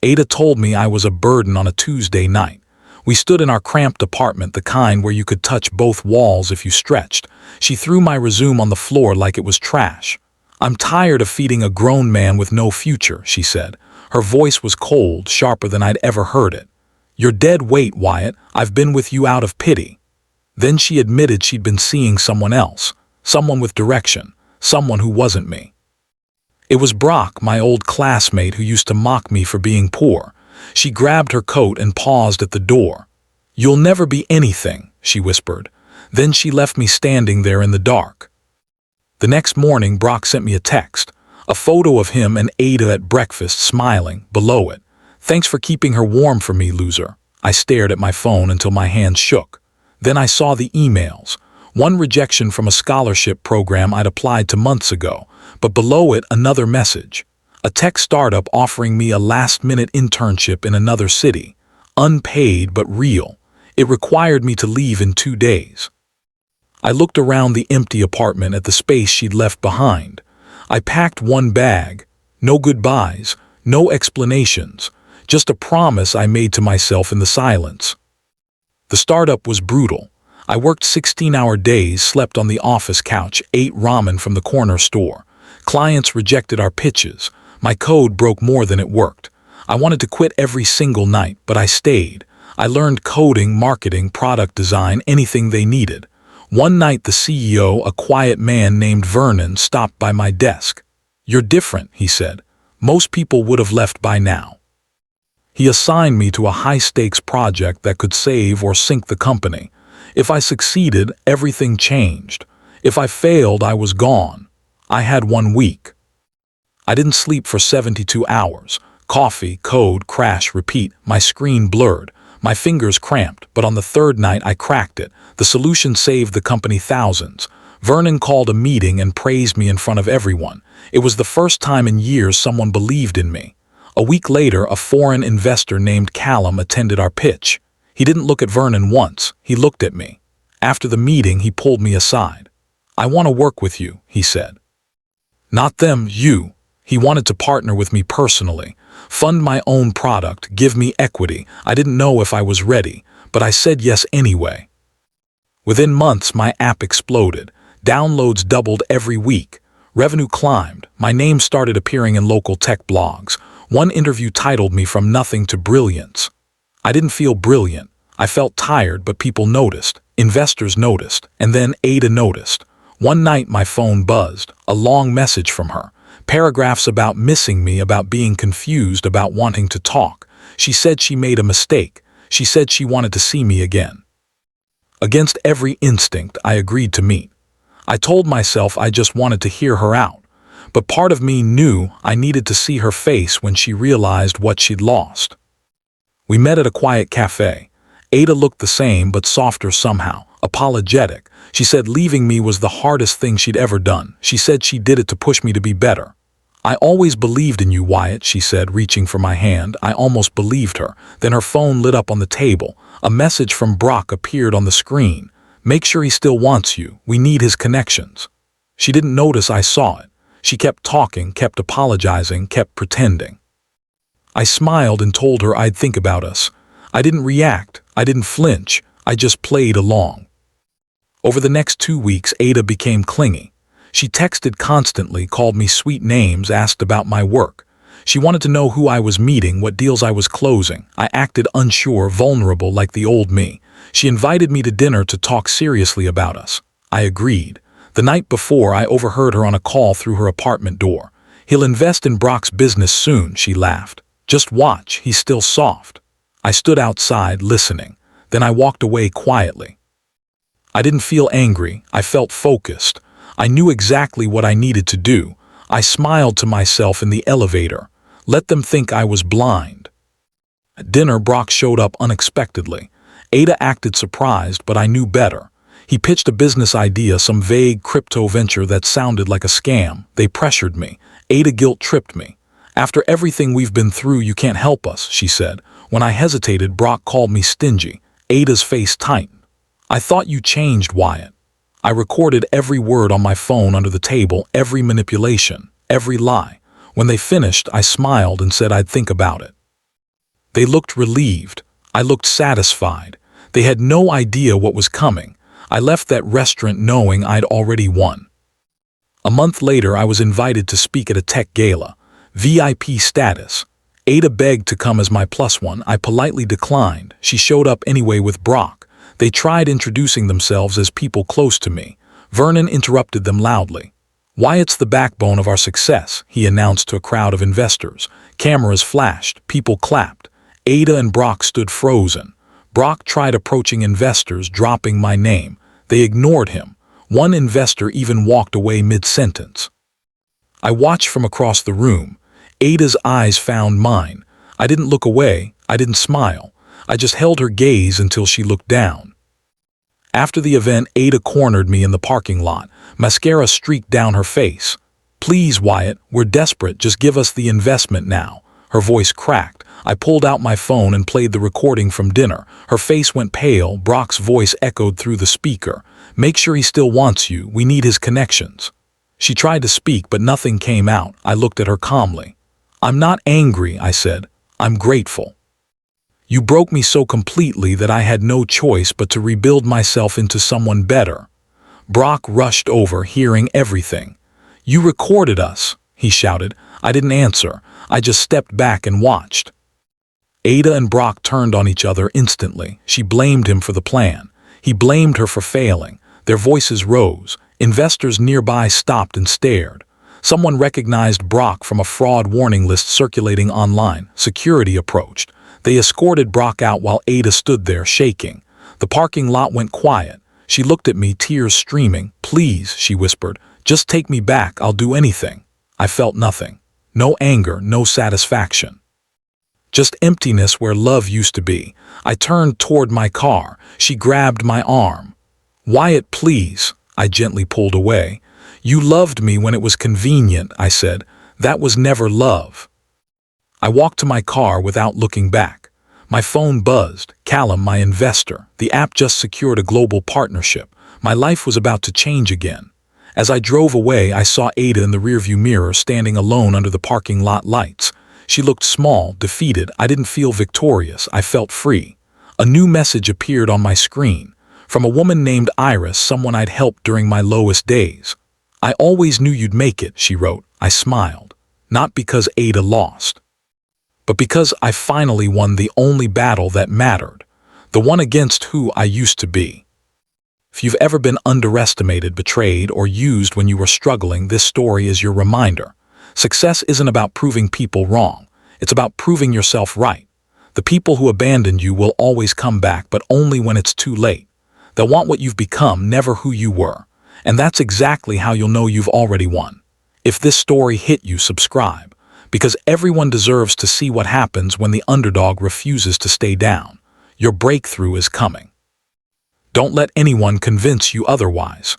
Ada told me I was a burden on a Tuesday night. We stood in our cramped apartment, the kind where you could touch both walls if you stretched. She threw my resume on the floor like it was trash. "I'm tired of feeding a grown man with no future," she said. Her voice was cold, sharper than I'd ever heard it. "You're dead weight, Wyatt. I've been with you out of pity." Then she admitted she'd been seeing someone else, someone with direction, someone who wasn't me. It was Brock, my old classmate who used to mock me for being poor. She grabbed her coat and paused at the door. "You'll never be anything," she whispered. Then she left me standing there in the dark. The next morning, Brock sent me a text, a photo of him and Ada at breakfast smiling. Below it, "Thanks for keeping her warm for me, loser." I stared at my phone until my hands shook. Then I saw the emails. One rejection from a scholarship program I'd applied to months ago, but below it another message. A tech startup offering me a last-minute internship in another city. Unpaid but real. It required me to leave in 2 days. I looked around the empty apartment at the space she'd left behind. I packed one bag. No goodbyes, no explanations, just a promise I made to myself in the silence. The startup was brutal. I worked 16-hour days, slept on the office couch, ate ramen from the corner store. Clients rejected our pitches. My code broke more than it worked. I wanted to quit every single night, but I stayed. I learned coding, marketing, product design, anything they needed. One night the CEO, a quiet man named Vernon, stopped by my desk. "You're different," he said. "Most people would have left by now." He assigned me to a high-stakes project that could save or sink the company. If I succeeded, everything changed. If I failed, I was gone. I had 1 week. I didn't sleep for 72 hours. Coffee, code, crash, repeat. My screen blurred. My fingers cramped, but on the 3rd night I cracked it. The solution saved the company thousands. Vernon called a meeting and praised me in front of everyone. It was the first time in years someone believed in me. A week later, a foreign investor named Callum attended our pitch. He didn't look at Vernon once. He looked at me. After the meeting, he pulled me aside. "I want to work with you," he said. "Not them, you." He wanted to partner with me personally, fund my own product, give me equity. I didn't know if I was ready, but I said yes anyway. Within months, my app exploded. Downloads doubled every week. Revenue climbed. My name started appearing in local tech blogs. One interview titled me "From Nothing to Brilliance." I didn't feel brilliant. I felt tired, but people noticed. Investors noticed, and then Ada noticed. One night my phone buzzed, a long message from her. Paragraphs about missing me, about being confused, about wanting to talk. She said she made a mistake. She said she wanted to see me again. Against every instinct, I agreed to meet. I told myself I just wanted to hear her out. But part of me knew I needed to see her face when she realized what she'd lost. We met at a quiet cafe. Ada looked the same, but softer somehow, apologetic. She said leaving me was the hardest thing she'd ever done. She said she did it to push me to be better. "I always believed in you, Wyatt," she said, reaching for my hand. I almost believed her. Then her phone lit up on the table. A message from Brock appeared on the screen. "Make sure he still wants you. We need his connections." She didn't notice I saw it. She kept talking, kept apologizing, kept pretending. I smiled and told her I'd think about us. I didn't react. I didn't flinch. I just played along. Over the next 2 weeks, Ada became clingy. She texted constantly, called me sweet names, asked about my work. She wanted to know who I was meeting, what deals I was closing. I acted unsure, vulnerable, like the old me. She invited me to dinner to talk seriously about us. I agreed. The night before, I overheard her on a call through her apartment door. "He'll invest in Brock's business soon," she laughed. "Just watch, he's still soft." I stood outside, listening. Then I walked away quietly. I didn't feel angry. I felt focused. I knew exactly what I needed to do. I smiled to myself in the elevator. Let them think I was blind. At dinner, Brock showed up unexpectedly. Ada acted surprised, but I knew better. He pitched a business idea, some vague crypto venture that sounded like a scam. They pressured me. Ada guilt-tripped me. "After everything we've been through, you can't help us," she said. When I hesitated, Brock called me stingy. Ada's face tightened. "I thought you changed, Wyatt." I recorded every word on my phone under the table, every manipulation, every lie. When they finished, I smiled and said I'd think about it. They looked relieved. I looked satisfied. They had no idea what was coming. I left that restaurant knowing I'd already won. A month later, I was invited to speak at a tech gala. VIP status. Ada begged to come as my plus one. I politely declined. She showed up anyway with Brock. They tried introducing themselves as people close to me. Vernon interrupted them loudly. "Wyatt's the backbone of our success," he announced to a crowd of investors. Cameras flashed. People clapped. Ada and Brock stood frozen. Brock tried approaching investors, dropping my name. They ignored him. One investor even walked away mid-sentence. I watched from across the room. Ada's eyes found mine. I didn't look away. I didn't smile. I just held her gaze until she looked down. After the event, Ada cornered me in the parking lot. Mascara streaked down her face. "Please, Wyatt, we're desperate. Just give us the investment now." Her voice cracked. I pulled out my phone and played the recording from dinner. Her face went pale. Brock's voice echoed through the speaker. "Make sure he still wants you. We need his connections." She tried to speak, but nothing came out. I looked at her calmly. "I'm not angry," I said. "I'm grateful. You broke me so completely that I had no choice but to rebuild myself into someone better." Brock rushed over, hearing everything. "You recorded us," he shouted. I didn't answer. I just stepped back and watched. Ada and Brock turned on each other instantly. She blamed him for the plan. He blamed her for failing. Their voices rose. Investors nearby stopped and stared. Someone recognized Brock from a fraud warning list circulating online. Security approached. They escorted Brock out while Ada stood there shaking. The parking lot went quiet. She looked at me, tears streaming. "Please," she whispered, "just take me back. I'll do anything." I felt nothing. No anger, no satisfaction. Just emptiness where love used to be. I turned toward my car. She grabbed my arm. "Wyatt, please." I gently pulled away. "You loved me when it was convenient," I said. "That was never love." I walked to my car without looking back. My phone buzzed. Callum, my investor. The app just secured a global partnership. My life was about to change again. As I drove away, I saw Ada in the rearview mirror standing alone under the parking lot lights. She looked small, defeated. I didn't feel victorious. I felt free. A new message appeared on my screen. From a woman named Iris, someone I'd helped during my lowest days. "I always knew you'd make it," she wrote. I smiled. Not because Ada lost, but because I finally won the only battle that mattered. The one against who I used to be. If you've ever been underestimated, betrayed, or used when you were struggling, this story is your reminder. Success isn't about proving people wrong. It's about proving yourself right. The people who abandoned you will always come back, but only when it's too late. They'll want what you've become, never who you were. And that's exactly how you'll know you've already won. If this story hit you, subscribe. Because everyone deserves to see what happens when the underdog refuses to stay down. Your breakthrough is coming. Don't let anyone convince you otherwise.